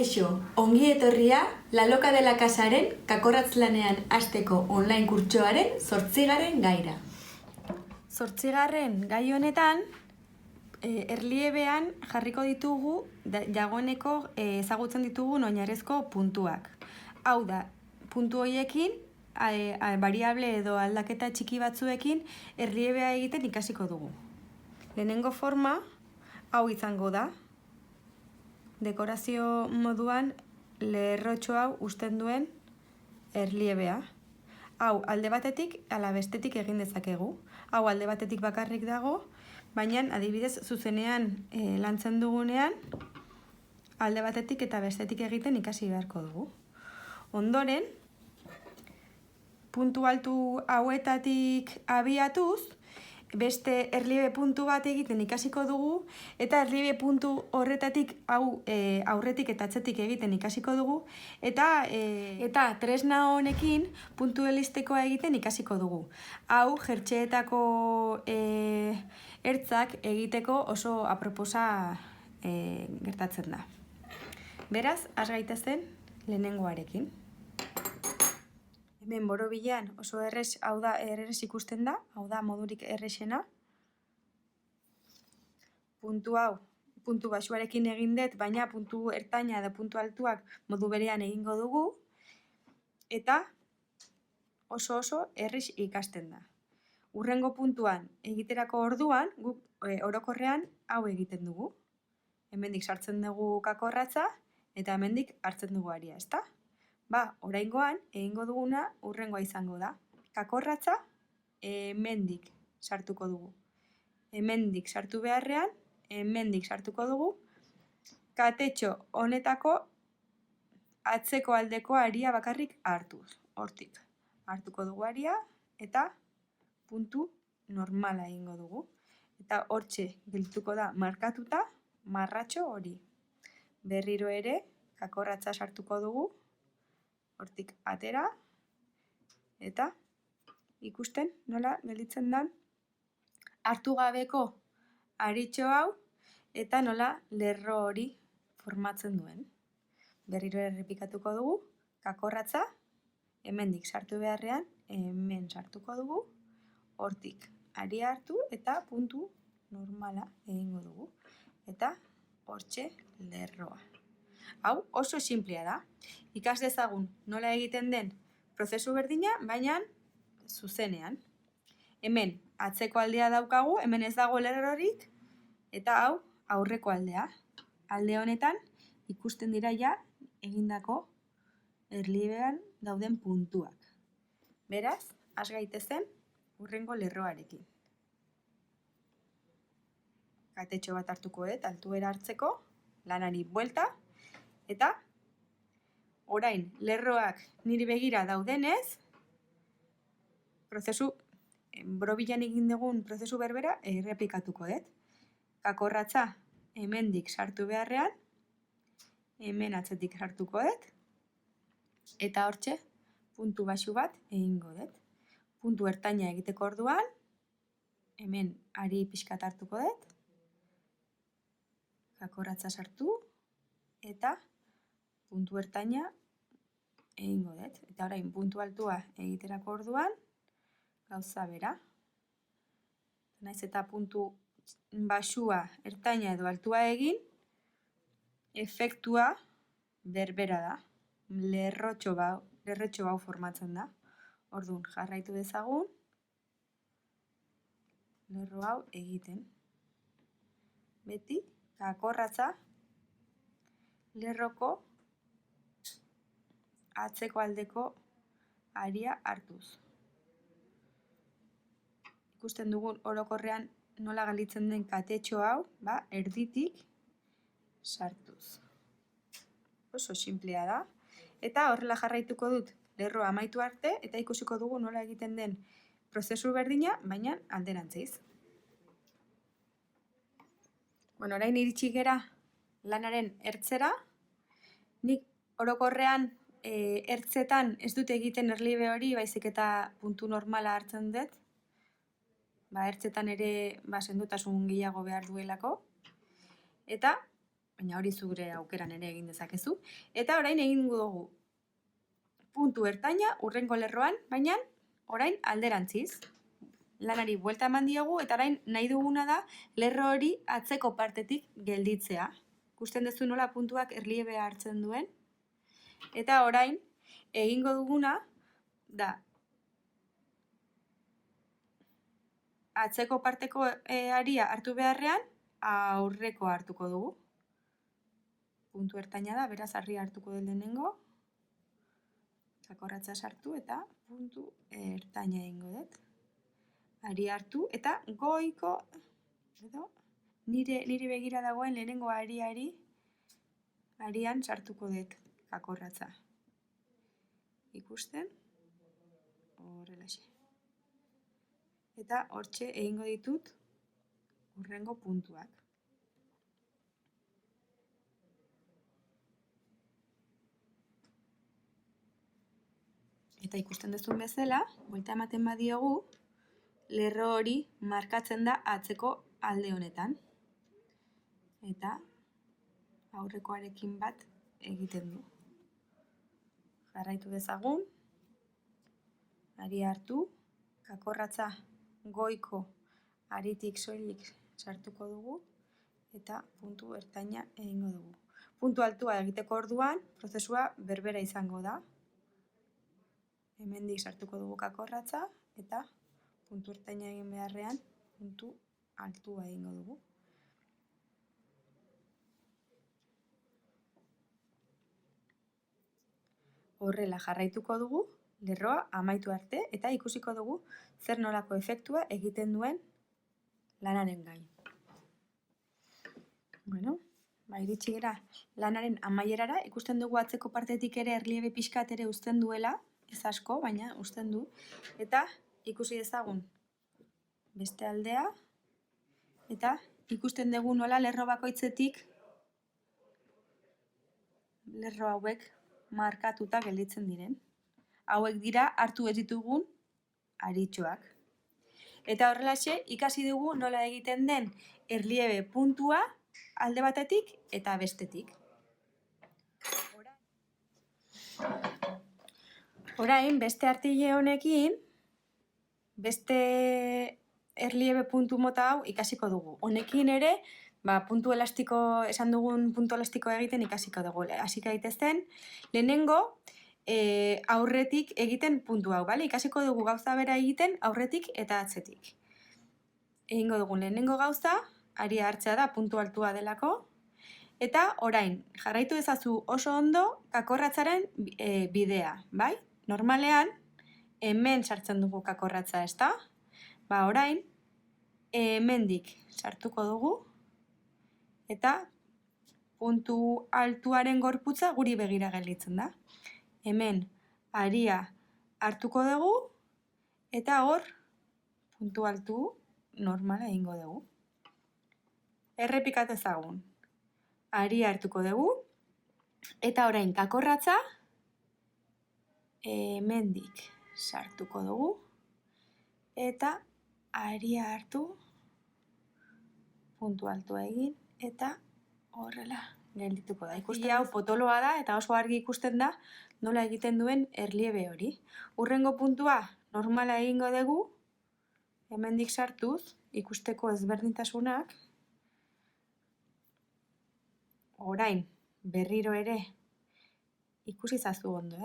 Kaixo, ongi etorria La Loca de la Casaren kakorratzlanean hasteko online kurtsoaren 8. gaira. 8. gai honetan, erliebean jarriko ditugu dagoeneko ezagutzen ditugun oinarrizko puntuak. Hau da, puntu horiekin, variable edo aldaketa txiki batzuekin erliebea egiten ikasiko dugu. Lehenengo forma, hau izango da. Dekorazio moduan lerrotxo hau uzten duen erliebea. Hau alde batetik ala bestetik egin dezakegu. Hau alde batetik bakarrik dago, baina adibidez zuzenean lantzen dugunean alde batetik eta bestetik egiten ikasi beharko dugu. Ondoren, puntu altu hauetatik abiatuz, beste erliebe puntu bat egiten ikasiko dugu, eta erliebe puntu horretatik aurretik eta atzetik egiten ikasiko dugu, eta tresna honekin puntu elistekoa egiten ikasiko dugu. Hau jertxeetako ertzak egiteko oso aproposa gertatzen da. Beraz, has gaitezen lehenengoarekin. Hemen borobilean oso errez, hau da errez ikusten da, hau da modurik errezena. Puntu hau, puntu baxuarekin egin dut, baina puntu ertaina edo puntu altuak modu berean egingo dugu. Eta oso errez ikasten da. Hurrengo puntuan egiterako orduan, guk orokorrean hau egiten dugu. Hemendik sartzen dugu kakorratza eta hemendik hartzen dugu aria, ezta? Oraingoan egingo duguna hurrengoa izango da. Kakorratza hemendik sartuko dugu. Hemendik sartu beharrean, hemendik sartuko dugu. Katetxo honetako atzeko aldeko aria bakarrik hartuz. Hortik hartuko dugu aria eta puntu normala egingo dugu. Eta hortxe geldituko da markatuta marratxo hori. Berriro ere kakorratza sartuko dugu. Hortik atera, eta ikusten nola gelditzen den hartu gabeko aritxo hau eta nola lerro hori formatzen duen. Berriro errepikatuko dugu, kakorratza, hemendik sartu beharrean, hemen sartuko dugu, hortik aria hartu eta puntu normala egingo dugu. Eta hortxe lerroa. Hau oso sinplea da. Ikas dezagun nola egiten den prozesu berdina, baina zuzenean. Hemen atzeko aldea daukagu, hemen ez dago lerrorik, eta hau aurreko aldea. Alde honetan ikusten dira ja egindako erliebean dauden puntuak. Beraz, has gaitezen hurrengo lerroarekin. Katetxo bat hartuko dut, altuera hartzeko, lanari buelta, eta orain lerroak niri begira daudenez, borobilean egin dugun prozesu berbera errepikatuko dut. Kakorratza hemendik sartu beharrean, hemen atzetik sartuko dut, eta hortxe puntu baxu bat egingo dut. Puntu ertaina egiteko orduan, hemen ari pixkat hartuko dut, kakorratza sartu, eta puntu ertaina egingo dut. Eta orain puntu altua egiterako orduan, gauza bera. Naiz eta puntu baxua, ertaina edo altua egin, efektua berbera da. Lerrotxo hau formatzen da. Orduan, jarraitu dezagun, lerro hau egiten. Beti, kakorratza, lerroko atzeko aldeko aria hartuz. Ikusten dugun orokorrean nola gelditzen den katetxo hau, erditik sartuz. Oso sinplea da. Eta horrela jarraituko dut lerroa amaitu arte, eta ikusiko dugu nola egiten den prozesu berdina, baina alderantziz. Orain iritsi gera lanaren ertzera. Nik orokorrean ertzetan ez dut egiten erliebe hori, baizik eta puntu normala hartzen dut. Ertzetan ere sendotasun gehiago behar duelako. Eta baina hori zure aukeran ere egin dezakezu. Eta orain egingo dugu puntu ertaina urrengo lerroan, baina orain alderantziz. Lanari buelta eman diogu eta orain nahi duguna da lerro hori atzeko partetik gelditzea. Ikusten duzu nola puntuak erliebea hartzen duen. Eta orain egingo duguna da atzeko parteko aria hartu beharrean aurreko hartuko dugu. Puntu ertaina da, beraz arria hartuko den lehenengo. Kakorratza sartu eta puntu ertaina egingo dut. Ari hartu eta goiko, edo, niri begira dagoen lehenengo arian sartuko dut kakorratza. Ikusten, horrelaxe. Eta hortxe egingo ditut hurrengo puntuak. Eta ikusten duzun bezala, buelta ematen badiogu, lerro hori markatzen da atzeko alde honetan. Eta aurrekoarekin bat egiten du. Jarraitu dezagun, ari hartu, kakorratza goiko aritik soilik sartuko dugu eta puntu ertaina egingo dugu. Puntu altua egiteko orduan, prozesua berbera izango da. Hemendik sartuko dugu kakorratza eta puntu ertaina egin beharrean puntu altua egingo dugu. Horrela jarraituko dugu, lerroa amaitu arte eta ikusiko dugu zer nolako efektua egiten duen lanaren gain. Bueno, iritsi gara lanaren amaierara, ikusten dugu atzeko partetik ere erliebe pixkat ere uzten duela, ez asko, baina uzten du, eta ikusi dezagun beste aldea, eta ikusten dugu nola lerro bakoitzetik lerro hauek markatuta gelditzen diren. Hauek dira hartu ez ditugun aritxoak. Eta horrelaxe ikasi dugu nola egiten den erliebe puntua alde batetik eta bestetik. Orain beste artile honekin beste erliebe puntu mota hau ikasiko dugu. Honekin ere puntu elastiko, esan dugun puntu elastiko egiten ikasiko dugu. Hasiko gaitezen, lehenengo aurretik egiten puntu hau, bale? Ikasiko dugu gauza bera egiten aurretik eta atzetik. Egingo dugu lehenengo gauza, aria hartzea da puntu altua delako, eta orain, jarraitu ezazu oso ondo kakorratzaren bidea, bai? Normalean, hemen sartzen dugu kakorratza, ezta? Orain, hemendik sartuko dugu, eta puntu altuaren gorputza guri begira gelditzen da. Hemen aria hartuko dugu, eta hor puntu altu normala egingo dugu. Errepikatu ezagun. Aria hartuko dugu, eta orain kakorratza hemendik sartuko dugu, eta aria hartu, puntu altua egin, eta horrela geldituko da. Ikusten hau potoloa da eta oso argi ikusten da nola egiten duen erliebe hori. Hurrengo puntua normala egingo dugu, hemendik sartuz, ikusteko ezberdintasunak. Orain berriro ere ikusi zazu ondo,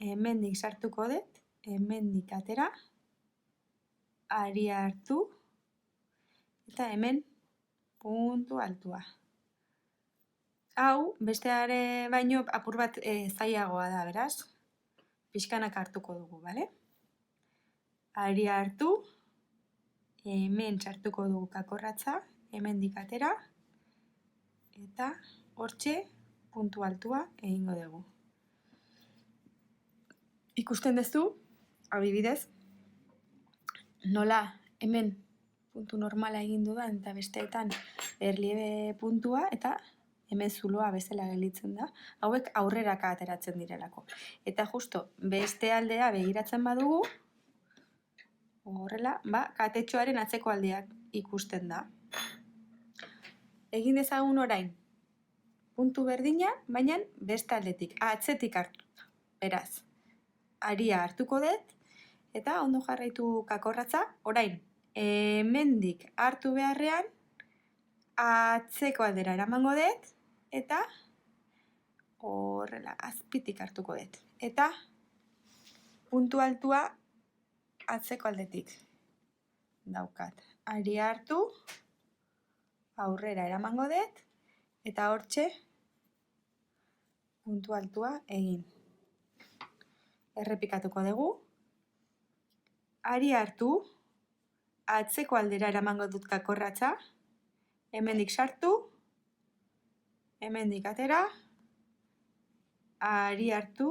Hemendik sartuko dut, hemendik atera, aria hartu, eta hemen puntu altua. Hau, besteare baino apur bat zailagoa da, beraz. Pixkanak hartuko dugu, bale? Aria hartu, hemen sartuko dugu kakorratza, hemendik atera, eta hortxe puntu altua egingo dugu. Ikusten duzu, adibidez, nola hemen puntu normala egin dudan eta besteetan erliebe puntua eta hemen zuloa bezala gelditzen da. Hauek aurreraka ateratzen direlako. Eta justo beste aldea begiratzen badugu, horrela, katetxoaren atzeko aldeak ikusten da. Egin dezagun orain, puntu berdina, baina beste aldetik, atzetik hartu. Beraz, aria hartuko dut, eta ondo jarraitu kakorratza, orain, hemendik hartu beharrean, atzeko aldera eramango dut, eta horrela, azpitik hartuko dut. Eta puntu altua atzeko aldetik daukat. Aria hartu, aurrera eramango dut, eta hortxe puntu altua egin. Errepikatuko dugu. Aria hartu, atzeko aldera eramango dut kakorratza, hemendik sartu, hemendik atera, aria hartu,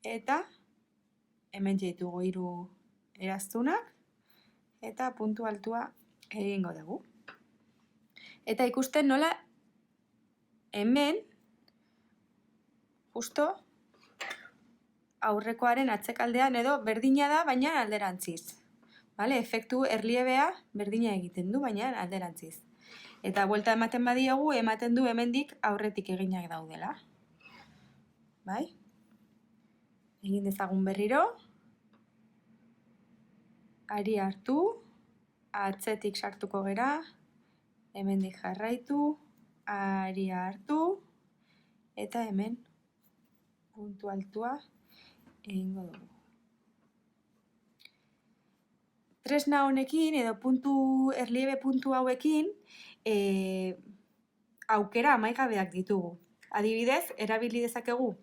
eta hemen ditugu 3 eraztunak, eta puntu altua egingo dugu. Eta ikusten nola hemen justo aurrekoaren atzekaldean edo berdina da, baina alderantziz. Vale? Efektu erliebea berdina egiten du, baina alderantziz. Eta buelta ematen badiogu, ematen du hemendik aurretik eginak daudela. Bai? Egin dezagun berriro. Aria hartu, atzetik sartuko gera, hemendik jarraitu, aria hartu, eta hemen puntu altua egingo dugu. Tresna honekin edo erliebe puntu hauekin aukera amaigabeak ditugu. Adibidez, erabili dezakegu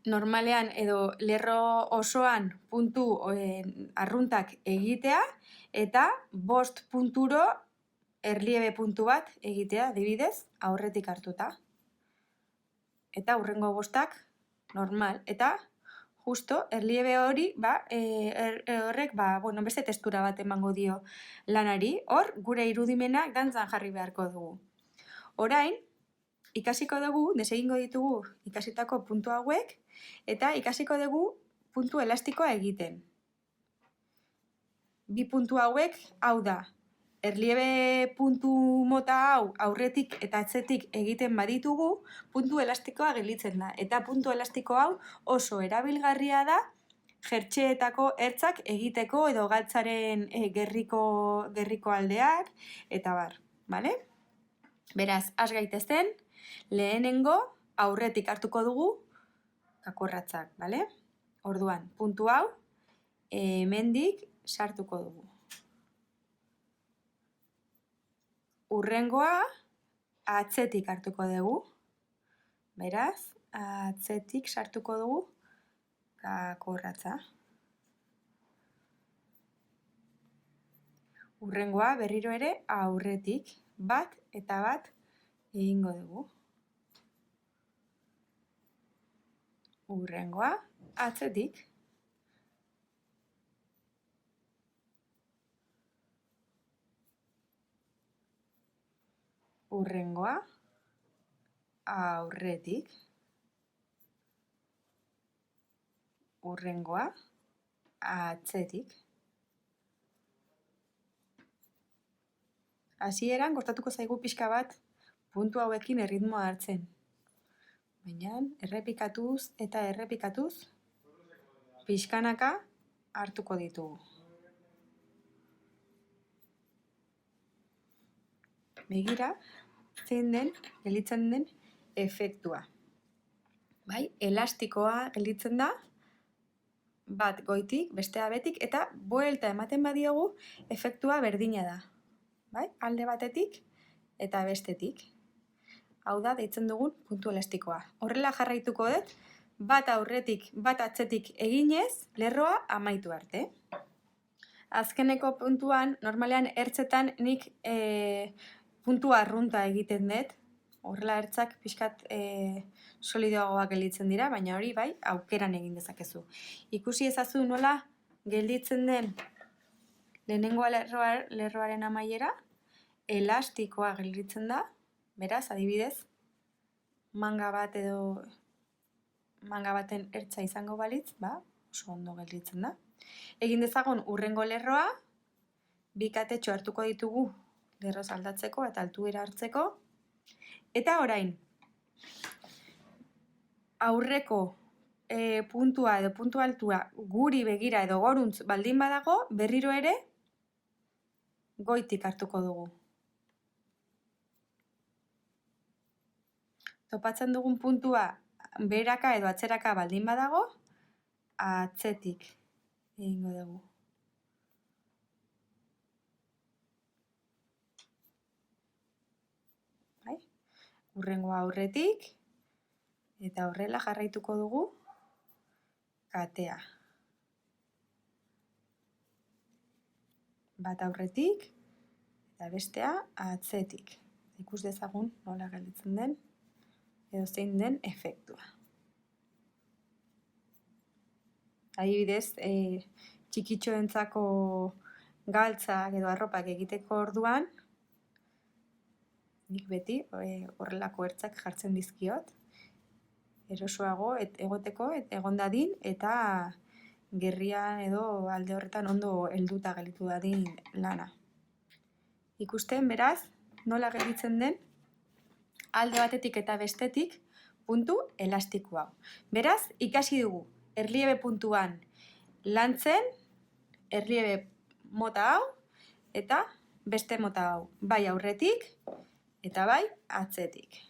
normalean edo lerro osoan puntu arruntak egitea eta 5 punturo erliebe puntu bat egitea, adibidez, aurretik hartuta. Eta hurrengo 5 normal. Eta justo erliebe hori horrek beste testura bat emango dio lanari, hor gure irudimenak dantzan jarri beharko dugu. Orain, ikasiko dugu, desegingo ditugu ikasitako puntu hauek, eta ikasiko dugu puntu elastikoa egiten. 2 puntu hauek, hau da, erliebe puntu mota hau aurretik eta atzetik egiten baditugu, puntu elastikoa gelditzen da. Eta puntu elastiko hau oso erabilgarria da jertxeetako ertzak egiteko edo galtzaren gerriko aldeak, eta bar. Vale? Beraz, has gaitezen, lehenengo aurretik hartuko dugu kakorratzak. Vale? Orduan, puntu hau hemendik sartuko dugu. Hurrengoa atzetik hartuko dugu. Beraz, atzetik sartuko dugu kakorratza. Hurrengoa berriro ere aurretik bat eta bat egingo dugu. Hurrengoa atzetik. Hurrengoa aurretik. Hurrengoa atzetik. Hasieran kostatuko zaigu pixka bat puntu hauekin erritmoa hartzen. Baina errepikatuz eta errepikatuz pixkanaka hartuko ditugu. Begira, zein den, gelditzen den efektua. Bai, elastikoa gelditzen da, bat goitik, bestea betik, eta buelta ematen badiogu, efektua berdina da. Bai, alde batetik eta bestetik. Hau da, deitzen dugun puntu elastikoa. Horrela jarraituko dut, bat aurretik, bat atzetik eginez, lerroa amaitu arte. Azkeneko puntuan, normalean ertzetan nik puntu arrunta egiten dut. Horrela ertzak pixkat solidoagoak gelditzen dira, baina hori bai, aukeran egin dezakezu. Ikusi ezazu nola gelditzen den lehenengoa lerroaren amaiera, elastikoa gelditzen da, beraz, adibidez, manga bat edo manga baten ertza izango balitz, oso ondo gelditzen da. Egin dezagun hurrengo lerroa, 2 katetxo hartuko ditugu lerroz aldatzeko eta altuera hartzeko. Eta orain, aurreko puntua edo puntu altua guri begira edo goruntz baldin badago, berriro ere goitik hartuko dugu. Topatzen dugun puntua beheraka edo atzeraka baldin badago, atzetik egingo dugu. Bai? Hurrengoa aurretik, eta horrela jarraituko dugu katea. Bat aurretik, eta bestea atzetik. Ikus dezagun nola gelditzen den, edo zein den efektua. Adibidez, txikitxoentzako galtzak edo arropak egiteko orduan, nik beti horrelako ertzak jartzen dizkiot, erosoago egoteko egon dadin eta gerrian edo alde horretan ondo helduta gelditu dadin lana. Ikusten beraz, nola gelditzen den alde batetik eta bestetik puntu elastiko hau. Beraz, ikasi dugu erliebe puntuan lantzen, erliebe mota hau eta beste mota hau. Bai aurretik eta bai atzetik.